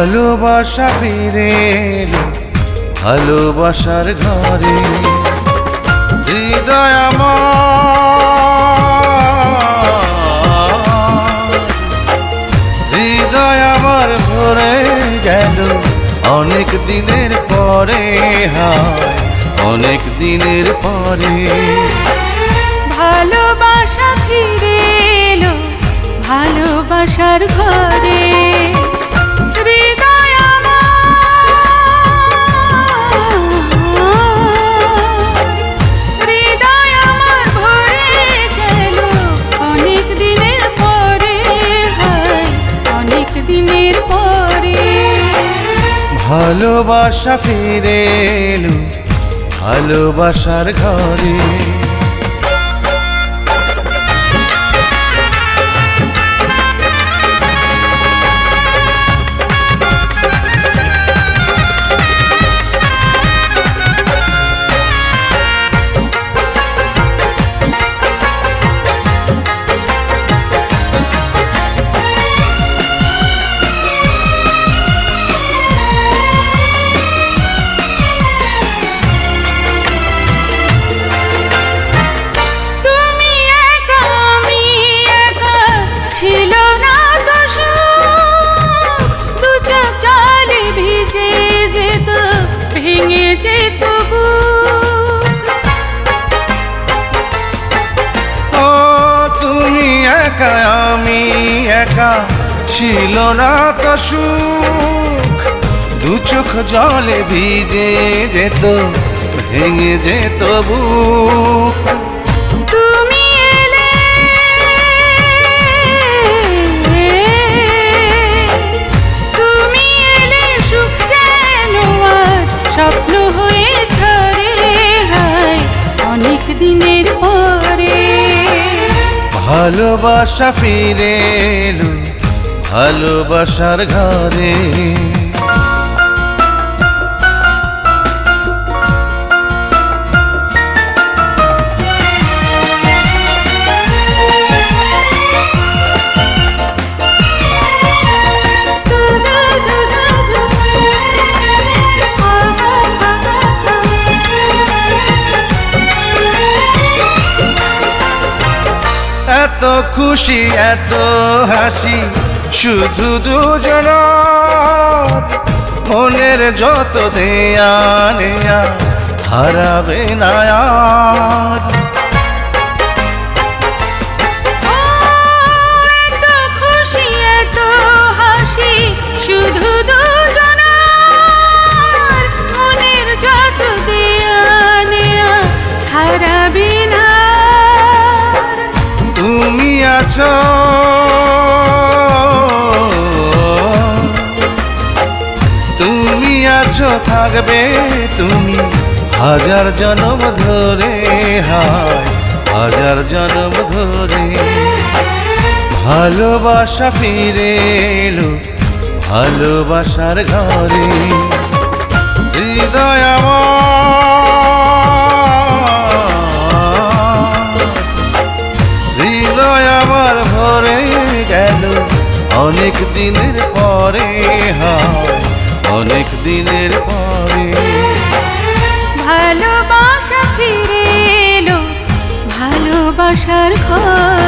ভালোবাসা ফিরে এলো ভালোবাসার ঘরে। হৃদয় আমার ভরে গেল অনেক দিনের পরে, হায় অনেক দিনের পরে। ভালোবাসা ফিরে এলো ভালোবাসার ঘরে। হৃদয় আমার ভরে গেল অনেক দিনের পরে, হায় অনেক দিনের পরে। ভালোবাসা ফিরে এলো ভালোবাসার ঘরে। আমি একা ছিল না তো সুখ, দু চোখ জলে ভিজে যেত ভেঙে যেত বুক। তুমি এলে সুখ যেন আজ স্বপ্ন হয়ে ঝরে, হায় অনেক দিনের পরে। ভালোবাসা ফিরে এলো ভালোবাসার ঘরে। এত খুশি এত হাসি শুধু দুজনার, মনের যত দেয়া নেয়া হারাবে না আর। এত খুশি এত হাসি শুধু দুজনার, মনের যত দেয়া নেয়া হারাবে না। তুমি আছো তুমি আছো থাকবে তুমি হাজার জন্ম ধরে, হায় হাজার জন্ম ধরে। ভালোবাসা ফিরে এলো ভালোবাসার ঘরে। হৃদয় আমার ভরে গেল অনেক দিনের পরে, হায় অনেক দিনের পরে। ভালোবাসা ফিরে এলো ভালোবাসার ঘরে।